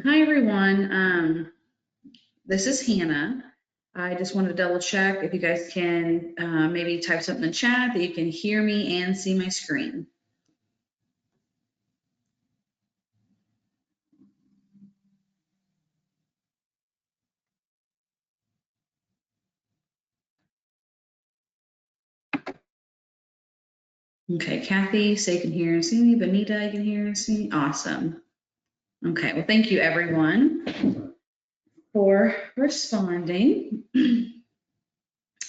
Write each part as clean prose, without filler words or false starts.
Hi everyone. This is Hannah. I just wanted to double check if you guys can maybe type something in chat that you can hear me and see my screen. Okay, Kathy, say you can hear and see me. Benita, you can hear and see me. Awesome. Okay, well, thank you everyone for responding.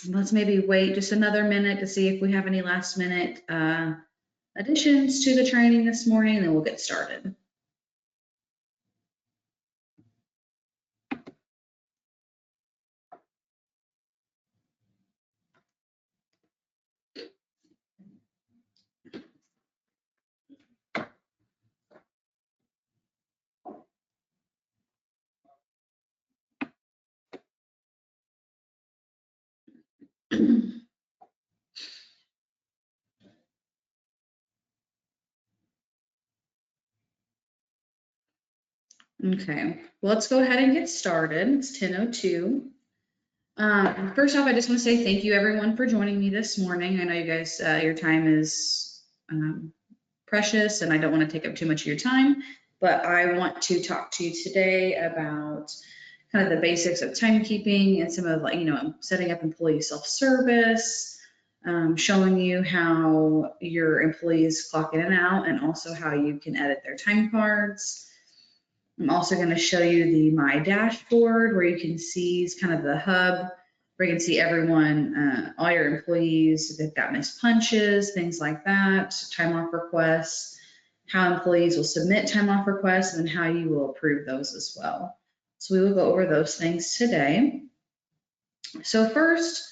Let's maybe wait just another minute to see if we have any last minute additions to the training this morning, and then we'll get started. Okay, well, let's go ahead and get started. It's 10:02. First off, I just want to say thank you everyone for joining me this morning. I know you guys, your time is precious and I don't want to take up too much of your time, but I want to talk to you today about kind of the basics of timekeeping and some of setting up employee self-service, showing you how your employees clock in and out, and also how you can edit their time cards. I'm also going to show you the My Dashboard, where you can see kind of the hub, where you can see everyone, all your employees, if they've got missed punches, things like that, time off requests, how employees will submit time off requests, and how you will approve those as well. So we will go over those things today. So first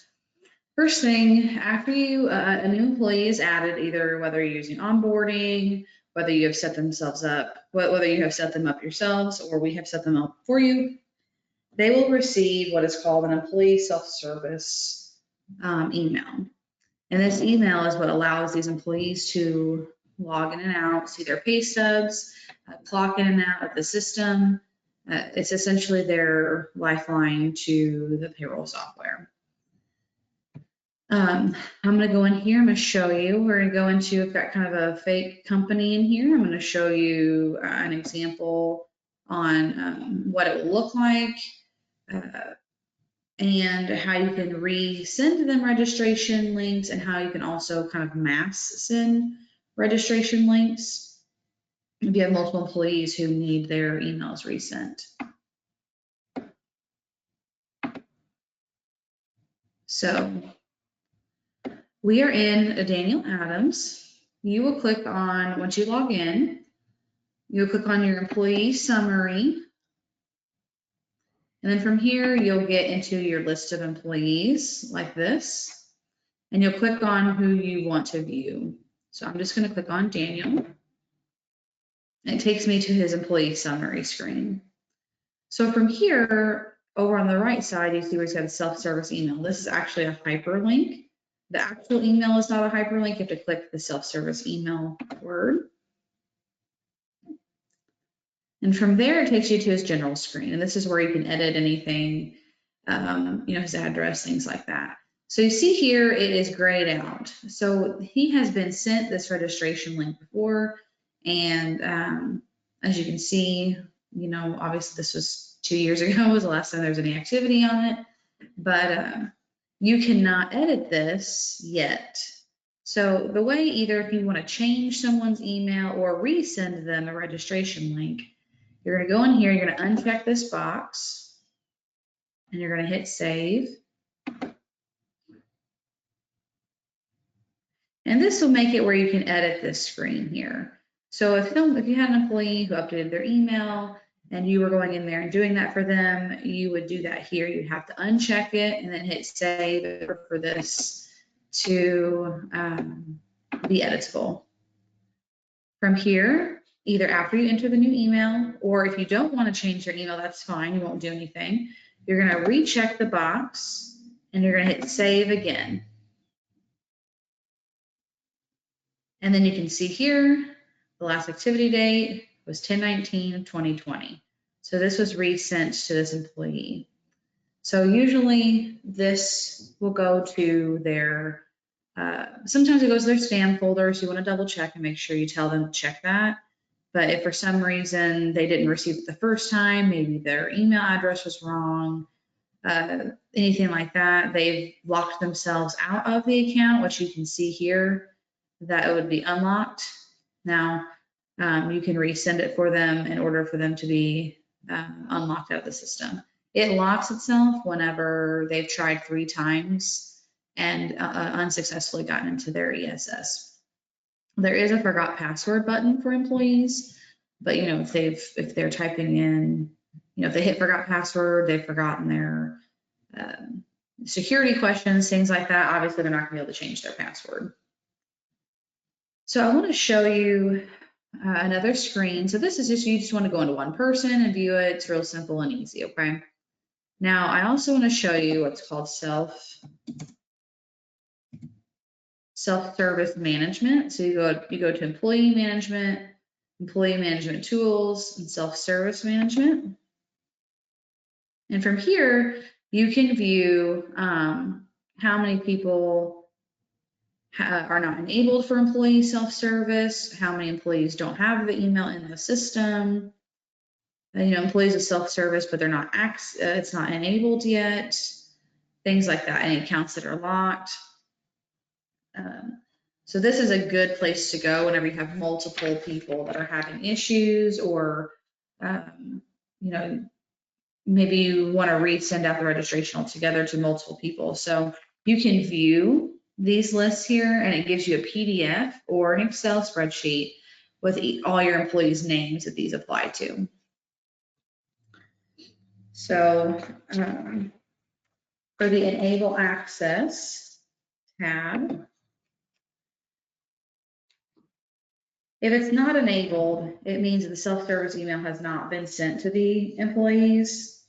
thing, after a new employee is added, either whether you're using onboarding, whether you have set themselves up, whether you have set them up yourselves or we have set them up for you, they will receive what is called an employee self-service email. And this email is what allows these employees to log in and out, see their pay stubs, clock in and out of the system. It's essentially their lifeline to the payroll software. I'm going to go in here. I'm going to show you. We're going to go into, I've got kind of a fake company in here. I'm going to show you an example on what it will look like and how you can resend them registration links, and how you can also kind of mass send registration links if you have multiple employees who need their emails resent. So we are in Daniel Adams. You will click on, once you log in, you'll click on your employee summary. And then from here, you'll get into your list of employees like this. And you'll click on who you want to view. So I'm just going to click on Daniel. And it takes me to his employee summary screen. So from here, over on the right side, you see where it's got a self-service email. This is actually a hyperlink. The actual email is not a hyperlink. You have to click the self-service email word. And from there, it takes you to his general screen. And this is where you can edit anything, his address, things like that. So you see here, it is grayed out. So he has been sent this registration link before. And as you can see, obviously this was 2 years ago was the last time there was any activity on it. But you cannot edit this yet. So the way, either if you want to change someone's email or resend them a registration link, you're going to go in here, you're going to uncheck this box, and you're going to hit save. And this will make it where you can edit this screen here. So if you had an employee who updated their email and you were going in there and doing that for them, you would do that here. You'd have to uncheck it and then hit save for this to be editable. From here, either after you enter the new email, or if you don't want to change your email, that's fine, you won't do anything. You're going to recheck the box and you're going to hit save again. And then you can see here, the last activity date was 10/19/2020. So this was resent to this employee. So usually this will go to their, sometimes it goes to their spam folder, so you want to double check and make sure you tell them to check that. But if for some reason they didn't receive it the first time, maybe their email address was wrong, anything like that, they've locked themselves out of the account, which you can see here, that it would be unlocked. Now, you can resend it for them in order for them to be unlocked out of the system. It locks itself whenever they've tried 3 times and unsuccessfully gotten into their ESS. There is a forgot password button for employees, but if they're typing in, if they hit forgot password, they've forgotten their security questions, things like that, obviously they're not gonna be able to change their password. So I want to show you another screen. So this is just, you just want to go into one person and view it. It's real simple and easy, okay? Now I also want to show you what's called self-service management. So you go to employee management tools, and self-service management. And from here, you can view how many people are not enabled for employee self-service, how many employees don't have the email in the system, employees with self-service, but they're not, it's not enabled yet, things like that, any accounts that are locked. So this is a good place to go whenever you have multiple people that are having issues, or maybe you want to resend out the registration altogether to multiple people. So you can view these lists here, and it gives you a PDF or an Excel spreadsheet with all your employees' names that these apply to. So for the Enable Access tab, if it's not enabled, it means that the self-service email has not been sent to the employees.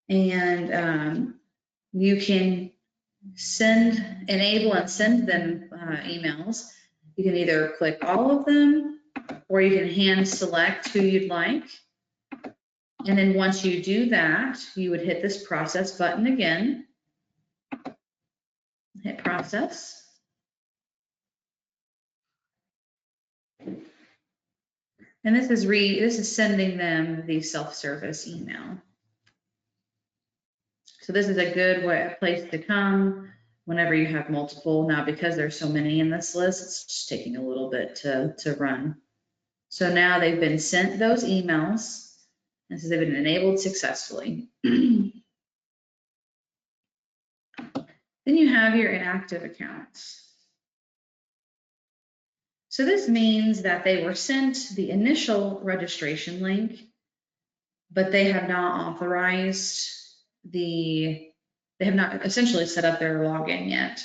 And you can enable and send them emails. You can either click all of them, or you can hand select who you'd like. And then once you do that, you would hit this process button again. Hit process. And this is sending them the self-service email. So this is a good place to come whenever you have multiple. Now, because there's so many in this list, it's just taking a little bit to run. So now they've been sent those emails, and so they've been enabled successfully. Then you have your inactive accounts. So this means that they were sent the initial registration link, but they have not authorized they have not essentially set up their login yet.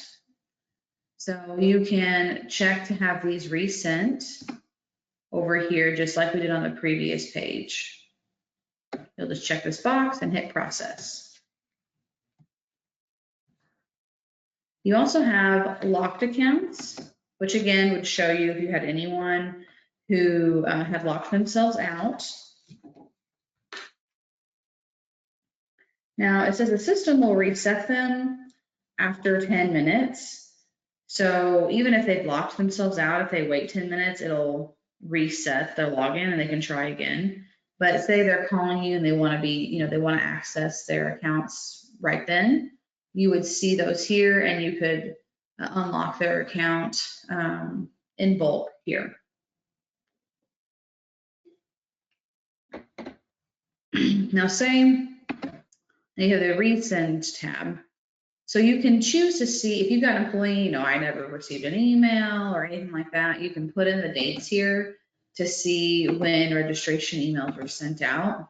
So you can check to have these resent over here, just like we did on the previous page. You'll just check this box and hit process. You also have locked accounts, which again would show you if you had anyone who had locked themselves out. Now it says the system will reset them after 10 minutes. So even if they've locked themselves out, if they wait 10 minutes, it'll reset their login and they can try again. But say they're calling you and they want to they want to access their accounts right then, you would see those here, and you could unlock their account in bulk here. Now say you have the resend tab. So you can choose to see if you've got an employee, I never received an email or anything like that. You can put in the dates here to see when registration emails were sent out.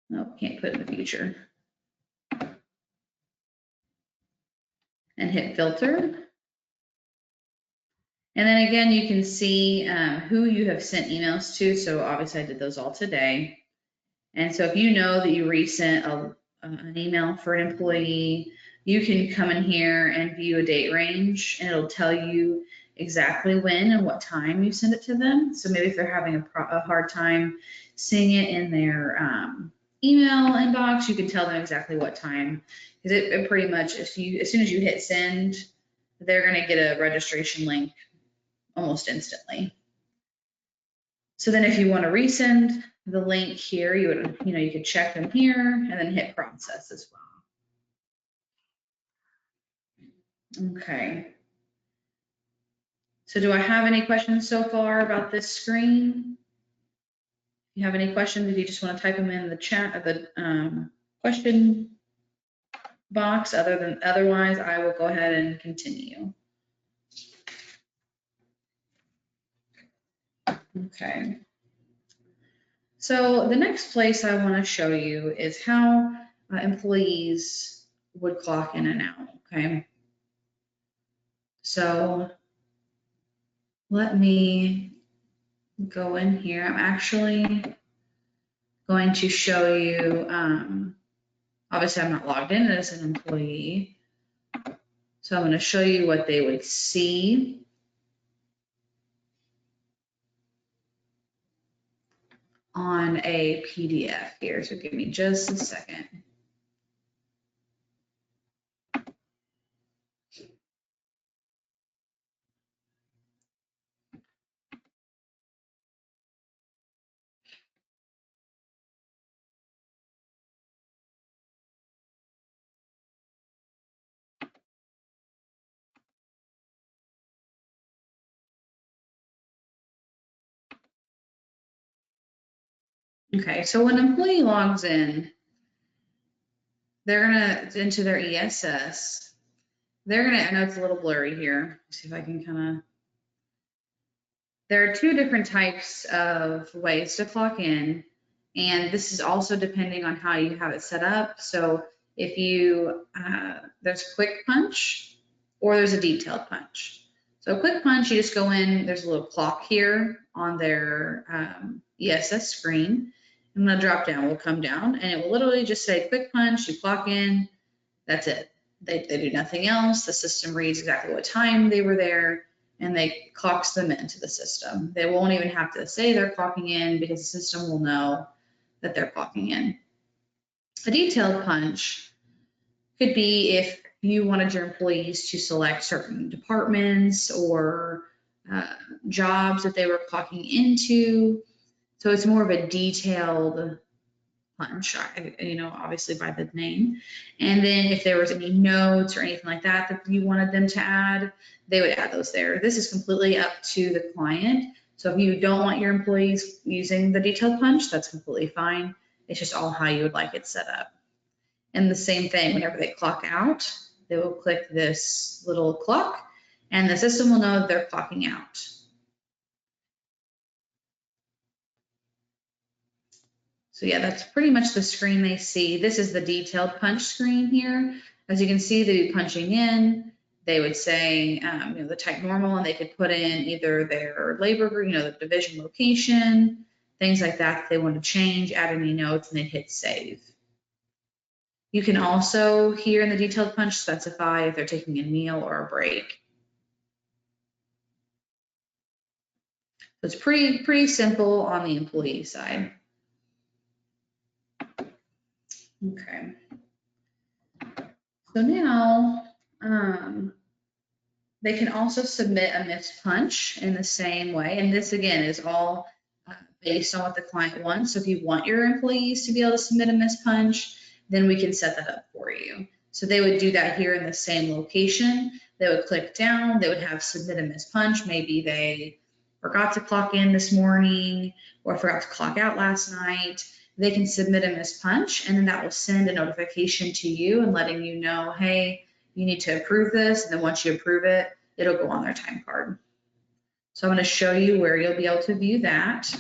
No, can't put in the future. And hit filter. And then again, you can see who you have sent emails to. So obviously I did those all today. And so if you know that you resent an email for an employee, you can come in here and view a date range, and it'll tell you exactly when and what time you send it to them. So maybe if they're having a hard time seeing it in their email inbox, you can tell them exactly what time. Because it pretty much, as soon as you hit send, they're going to get a registration link almost instantly. So then if you want to resend the link here, you could check them here and then hit process as well. Okay. So do I have any questions so far about this screen? If you have any questions, if you just want to type them in the chat of the question box, otherwise I will go ahead and continue. Okay. So the next place I want to show you is how employees would clock in and out, okay? So let me go in here. I'm actually going to show you, obviously I'm not logged in as an employee, so I'm going to show you what they would see on a PDF here. So give me just a second. Okay, so when an employee logs in, they're gonna into their ESS. I know it's a little blurry here. Let's see if I can kind of. There are two different types of ways to clock in, and this is also depending on how you have it set up. So if there's quick punch or there's a detailed punch. So quick punch, you just go in, there's a little clock here on their ESS screen. And the drop down will come down and it will literally just say quick punch, you clock in, that's it. They do nothing else. The system reads exactly what time they were there and they clocks them into the system. They won't even have to say they're clocking in because the system will know that they're clocking in. A detailed punch could be if you wanted your employees to select certain departments or jobs that they were clocking into. So it's more of a detailed punch, obviously by the name. And then if there was any notes or anything like that that you wanted them to add, they would add those there. This is completely up to the client. So if you don't want your employees using the detailed punch, that's completely fine. It's just all how you would like it set up. And the same thing, whenever they clock out, they will click this little clock and the system will know that they're clocking out. So yeah, that's pretty much the screen they see. This is the detailed punch screen here. As you can see, they'd be punching in. They would say, the type normal, and they could put in either their labor group, the division location, things like that they want to change, add any notes, and they'd hit save. You can also, here in the detailed punch, specify if they're taking a meal or a break. So it's pretty simple on the employee side. Okay. So now, they can also submit a missed punch in the same way. And this again is all based on what the client wants. So if you want your employees to be able to submit a missed punch, then we can set that up for you. So they would do that here in the same location. They would click down, they would have submit a missed punch. Maybe they forgot to clock in this morning or forgot to clock out last night. They can submit a missed punch and then that will send a notification to you and letting you know, hey, you need to approve this. And then once you approve it, it'll go on their time card. So I'm going to show you where you'll be able to view that.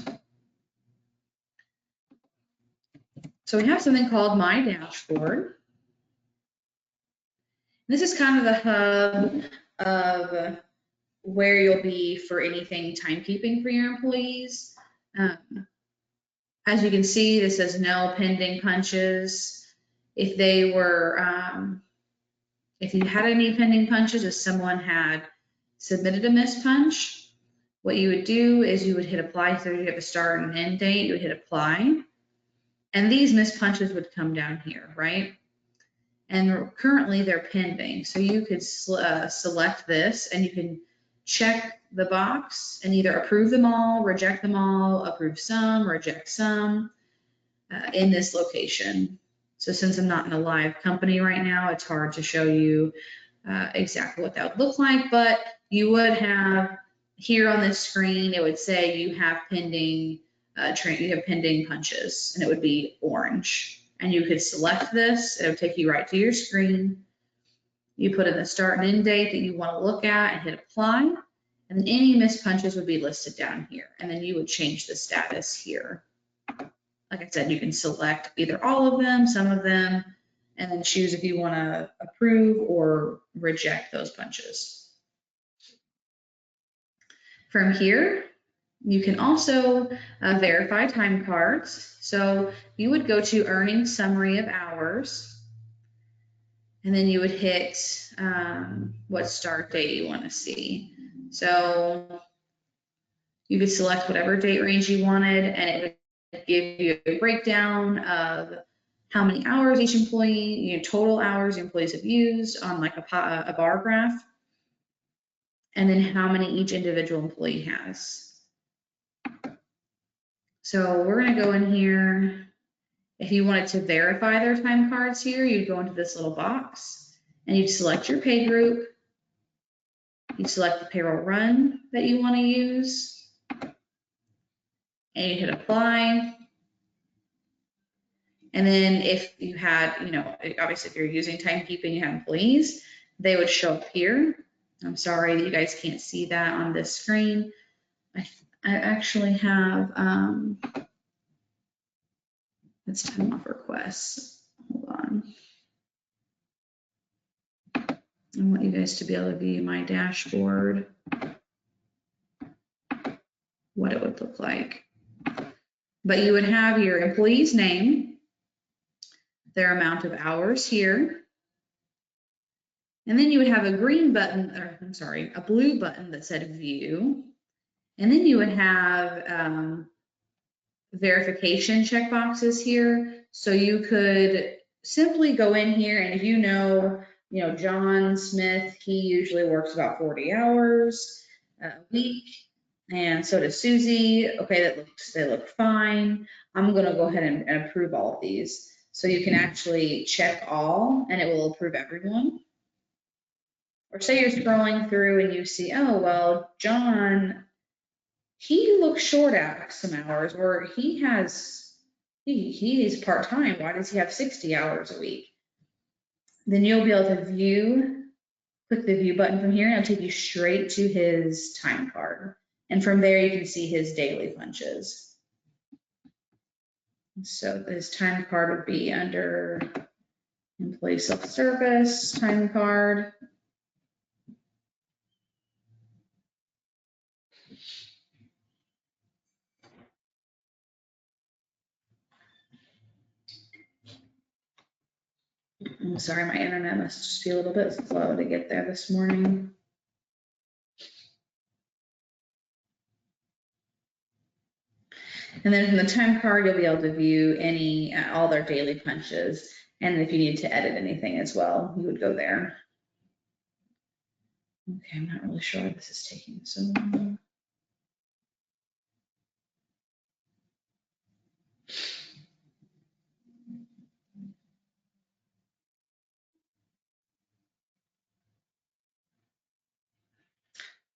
So we have something called My Dashboard. This is kind of the hub of where you'll be for anything timekeeping for your employees. As you can see, this says no pending punches. If they were, if you had any pending punches, if someone had submitted a missed punch, what you would do is you would hit apply. So you have a start and end date, you would hit apply. And these missed punches would come down here, right? And currently they're pending. So you could select this and you can check the box and either approve them all, reject them all, approve some, reject some in this location. So since I'm not in a live company right now, it's hard to show you exactly what that would look like, but you would have here on this screen, it would say you have pending punches, and it would be orange. And you could select this, it would take you right to your screen. You put in the start and end date that you want to look at and hit apply. And then any missed punches would be listed down here. And then you would change the status here. Like I said, you can select either all of them, some of them, and then choose if you want to approve or reject those punches. From here, you can also verify time cards. So you would go to earning summary of hours, and then you would hit what start date you want to see. So you could select whatever date range you wanted, and it would give you a breakdown of how many hours each employee, total hours employees have used on like a bar graph, and then how many each individual employee has. So we're going to go in here. If you wanted to verify their time cards here, you'd go into this little box and you'd select your pay group. You select the payroll run that you want to use, and you hit apply. And then if you had, obviously if you're using timekeeping, you have employees, they would show up here. I'm sorry that you guys can't see that on this screen. I actually have, it's time off requests. Hold on. I want you guys to be able to view my dashboard, what it would look like. But you would have your employee's name, their amount of hours here, and then you would have a green button, or I'm sorry, a blue button that said view. And then you would have verification checkboxes here. So you could simply go in here, and if you know, John Smith, he usually works about 40 hours a week. And so does Susie. Okay, they look fine. I'm gonna go ahead and approve all of these. So you can actually check all and it will approve everyone. Or say you're scrolling through and you see, oh, well, John, he looks short at some hours, or he is part-time. Why does he have 60 hours a week? Then you'll be able to click the view button from here, and it'll take you straight to his time card. And from there, you can see his daily punches. So his time card would be under employee self-service, time card. I'm sorry, my internet must just be a little bit slow to get there this morning. And then from the time card, you'll be able to view all their daily punches. And if you need to edit anything as well, you would go there. Okay, I'm not really sure why this is taking so long.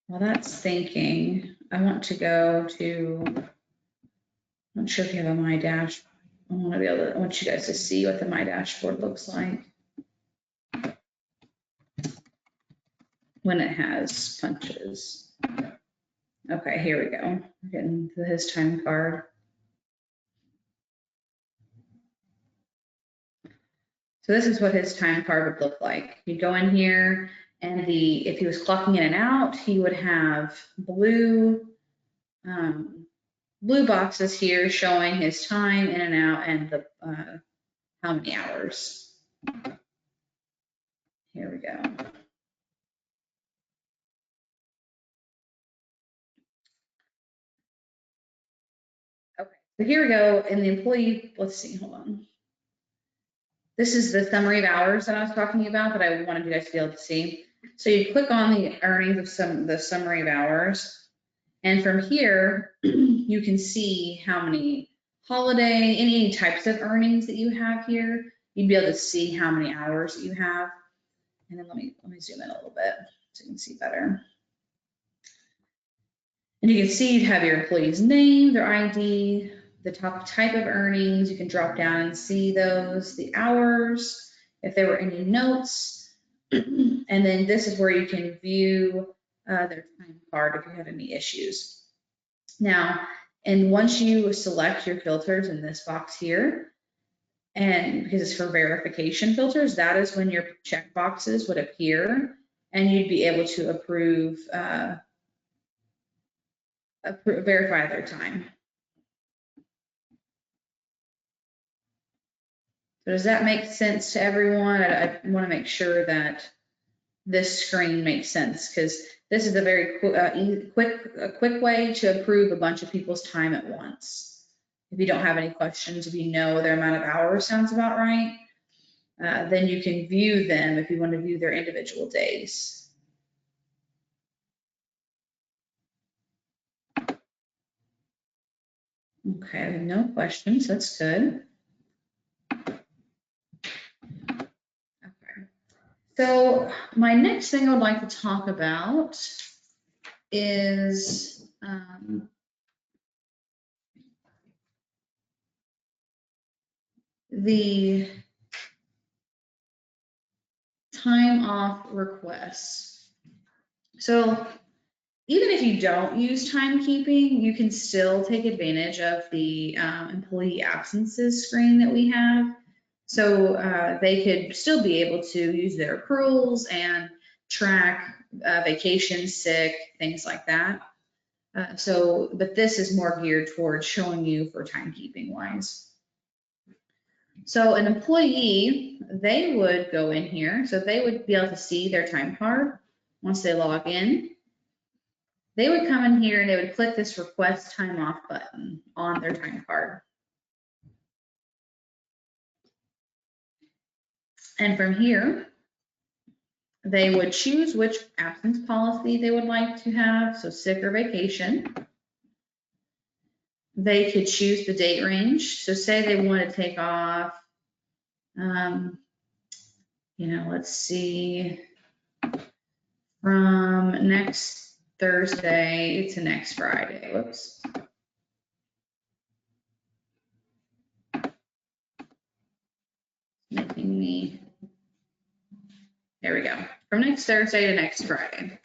Well, that's thinking. I want to go to, I'm not sure if you have a My Dash. I want you guys to see what the My Dashboard looks like when it has punches. Okay, here we go. We're getting to his time card. So this is what his time card would look like. You go in here, and if he was clocking in and out, he would have blue boxes here showing his time in and out and the how many hours. Here we go. So here we go in the employee, let's see, hold on. This is the summary of hours that I was talking about that I wanted you guys to be able to see. So you click on the earnings of the summary of hours. And from here, you can see how many holiday, any types of earnings that you have here. You'd be able to see how many hours that you have. And then let me zoom in a little bit so you can see better. And you can see you have your employee's name, their ID, the type of earnings. You can drop down and see those, the hours, if there were any notes. And then this is where you can view their time card if you have any issues. Now, and once you select your filters in this box here, and because it's for verification filters, that is when your check boxes would appear and you'd be able to approve, verify their time. So does that make sense to everyone? I want to make sure that this screen makes sense because this is a very quick way to approve a bunch of people's time at once. If you don't have any questions, if you know their amount of hours sounds about right, then you can view them if you want to view their individual days. Okay, no questions, that's good. Okay, so my next thing I would like to talk about is the time off requests. So even if you don't use timekeeping, you can still take advantage of the employee absences screen that we have. So they could still be able to use their accruals and track vacation, sick, things like that. But this is more geared towards showing you for timekeeping wise. So an employee, they would go in here, so they would be able to see their time card once they log in. They would come in here and they would click this request time off button on their time card. And from here, they would choose which absence policy they would like to have, so sick or vacation. They could choose the date range. So say they want to take off, let's see, from next Thursday to next Friday. Whoops. Making me, there we go. From next Thursday to next Friday.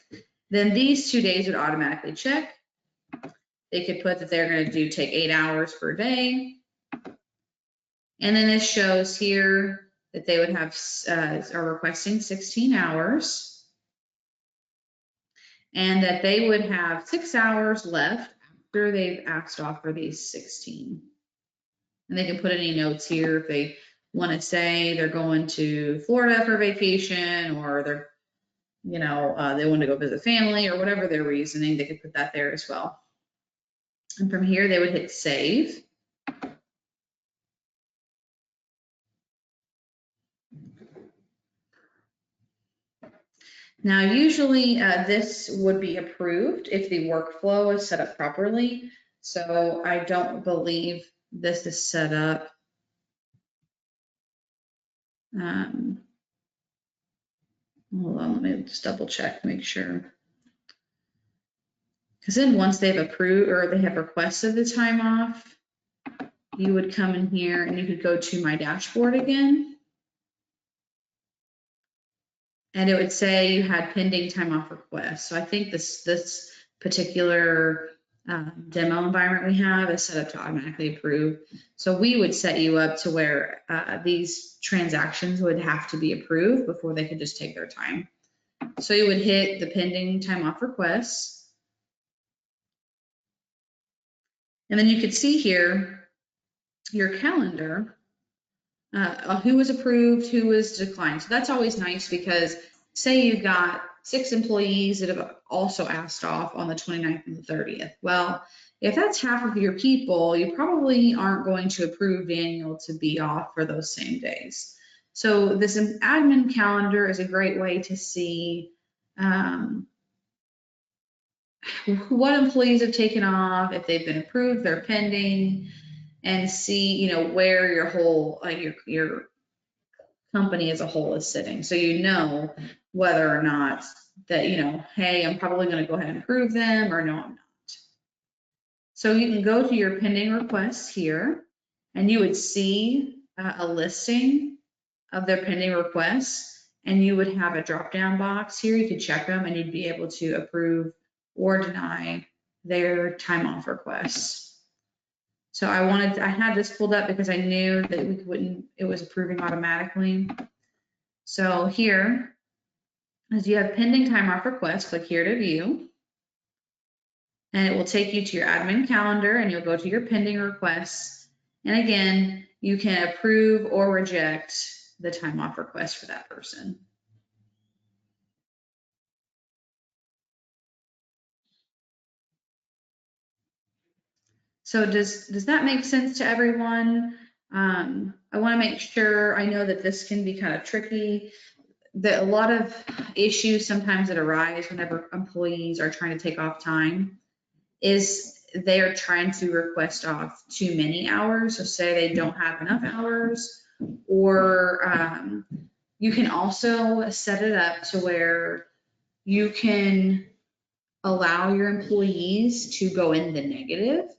Then these 2 days would automatically check. They could put that they're going to take 8 hours per day. And then this shows here that they would have, are requesting 16 hours. And that they would have 6 hours left after they've asked off for these 16. And they can put any notes here if they want to say they're going to Florida for vacation, or they're, they want to go visit family, or whatever their reasoning, they could put that there as well. And from here, they would hit save. Now, usually this would be approved if the workflow is set up properly. So I don't believe this is set up. Hold on, let me just double check, make sure. Because then once they've approved or they have requested the time off, you would come in here and you could go to my dashboard again. And it would say you had pending time off requests. So I think this particular demo environment we have is set up to automatically approve. So we would set you up to where these transactions would have to be approved before they could just take their time. So you would hit the pending time off requests. And then you could see here your calendar, who was approved, who was declined. So that's always nice because say you've got 6 employees that have also asked off on the 29th and the 30th. Well, If that's half of your people, you probably aren't going to approve Daniel to be off for those same days. So this admin calendar is a great way to see what employees have taken off, if they've been approved, they're pending, and see, you know, where your whole, your company as a whole is sitting. So you know whether or not that, you know, hey, I'm probably going to go ahead and approve them, or no, I'm not. So you can go to your pending requests here, and you would see a listing of their pending requests, and you would have a drop-down box here. You could check them, and you'd be able to approve or deny their time off requests. So I had this pulled up because I knew that it was approving automatically. So here, as you have pending time off requests, click here to view. And it will take you to your admin calendar, and you'll go to your pending requests. And again, you can approve or reject the time off request for that person. So does that make sense to everyone? I want to make sure, I know that this can be kind of tricky. That a lot of issues sometimes that arise whenever employees are trying to take off time is they are trying to request off too many hours. So say they don't have enough hours, or you can also set it up to where you can allow your employees to go in the negative.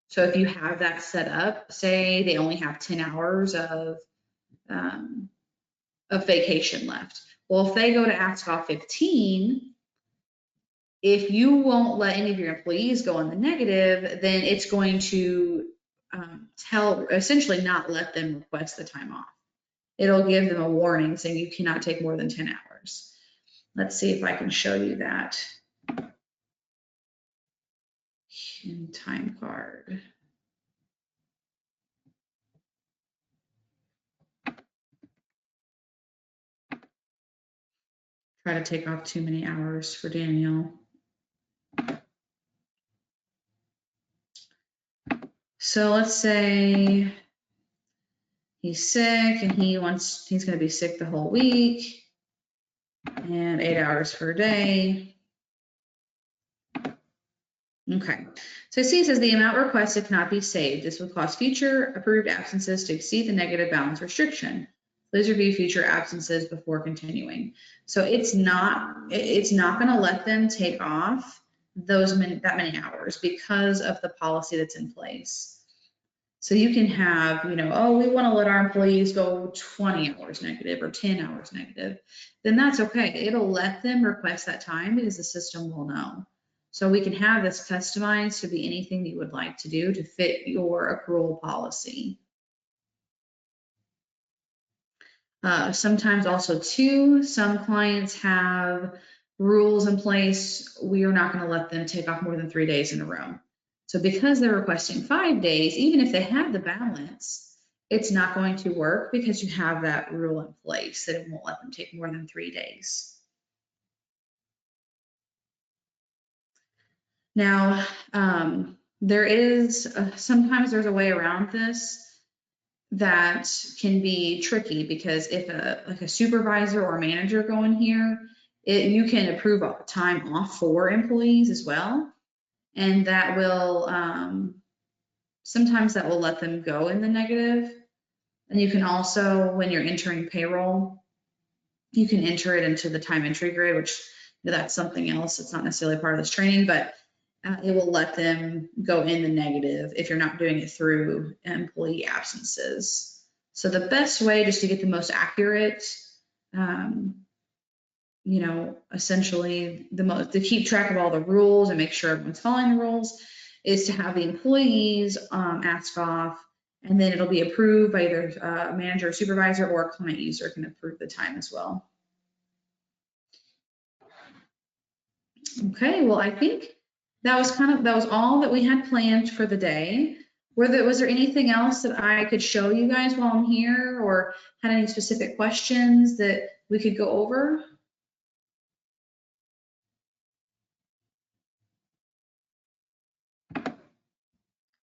So if you have that set up, say they only have 10 hours of vacation left. Well, if they go to ask off 15, if you won't let any of your employees go in the negative, then it's going to essentially not let them request the time off. It'll give them a warning saying you cannot take more than 10 hours. Let's see if I can show you that in time card. Try to take off too many hours for Daniel. So let's say he's sick and he's going to be sick the whole week, and 8 hours per day. Okay, so see, it says the amount requested cannot be saved. This would cause future approved absences to exceed the negative balance restriction. Please review future absences before continuing. So it's not going to let them take off that many hours because of the policy that's in place. So you can have, you know, oh, we want to let our employees go 20 hours negative or 10 hours negative. Then that's okay. It'll let them request that time because the system will know. So we can have this customized to be anything you would like to do to fit your accrual policy. Sometimes also too, some clients have rules in place. We are not going to let them take off more than 3 days in a row. So because they're requesting 5 days, even if they have the balance, it's not going to work because you have that rule in place that it won't let them take more than 3 days. Now, sometimes there's a way around this that can be tricky, because if like a supervisor or manager go in here, you can approve time off for employees as well. And that will, sometimes that will let them go in the negative. And you can also, when you're entering payroll, you can enter it into the time entry grid, which that's something else. It's not necessarily part of this training, but it will let them go in the negative if you're not doing it through employee absences. So the best way just to get the most accurate, you know, essentially to keep track of all the rules and make sure everyone's following the rules, is to have the employees ask off, and then it'll be approved by either a manager or supervisor, or a client user can approve the time as well. Okay, well, I think that was all that we had planned for the day. Was there anything else that I could show you guys while I'm here, or had any specific questions that we could go over?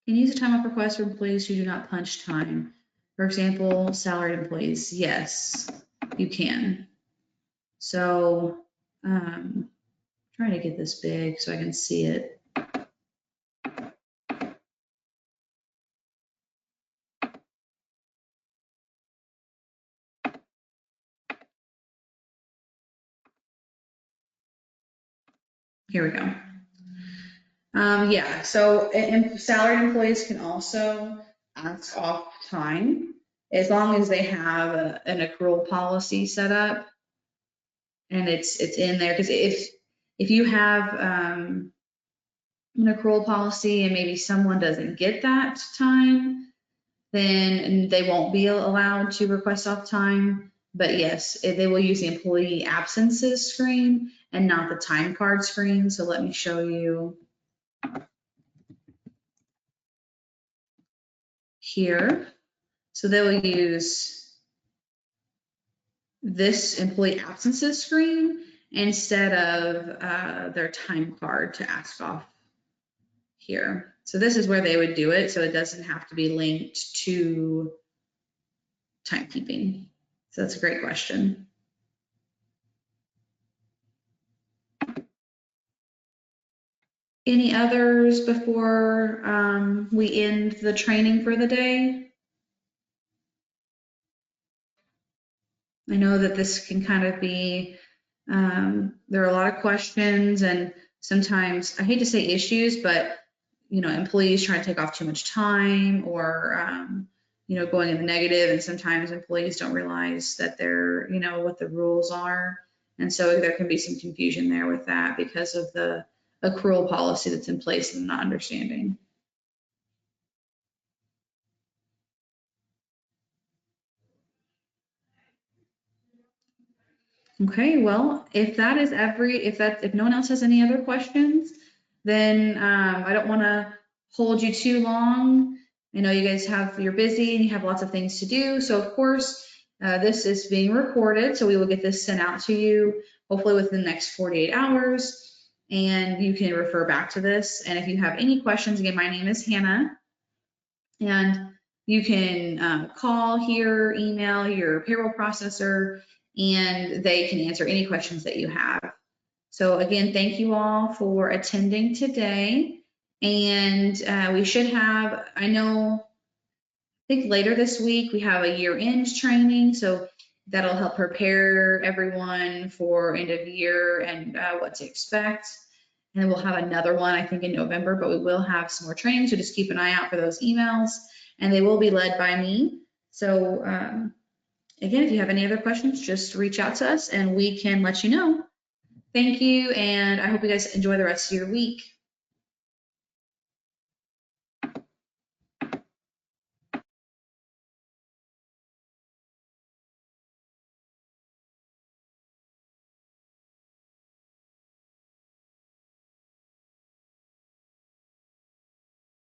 Can you use a time off request for employees who do not punch time? For example, salaried employees. Yes, you can. So, trying to get this big so I can see it. Here we go. Yeah, so salaried employees can also ask off time as long as they have an accrual policy set up and it's in there. Because if you have an accrual policy and maybe someone doesn't get that time, then they won't be allowed to request off time. But yes, they will use the employee absences screen and not the time card screen. So let me show you here. So they will use this employee absences screen instead of their time card to ask off here. So this is where they would do it. So it doesn't have to be linked to timekeeping. So that's a great question. Any others before we end the training for the day? I know that this can kind of be, there are a lot of questions and sometimes, I hate to say issues, but employees try to take off too much time or, going in the negative, and sometimes employees don't realize that they're, what the rules are. And so there can be some confusion there with that because of the accrual policy that's in place and not understanding. Okay, well, if no one else has any other questions, then I don't want to hold you too long. I know you guys you're busy and you have lots of things to do. So of course, this is being recorded, so we will get this sent out to you hopefully within the next 48 hours. And you can refer back to this. And if you have any questions, again, my name is Hannah. And you can call here, email your payroll processor, and they can answer any questions that you have. So again, thank you all for attending today. And we should have, I think later this week, we have a year-end training. So that'll help prepare everyone for end of year and what to expect. And then we'll have another one, I think, in November, but we will have some more training. So just keep an eye out for those emails, and they will be led by me. So again, if you have any other questions, just reach out to us and we can let you know. Thank you, and I hope you guys enjoy the rest of your week.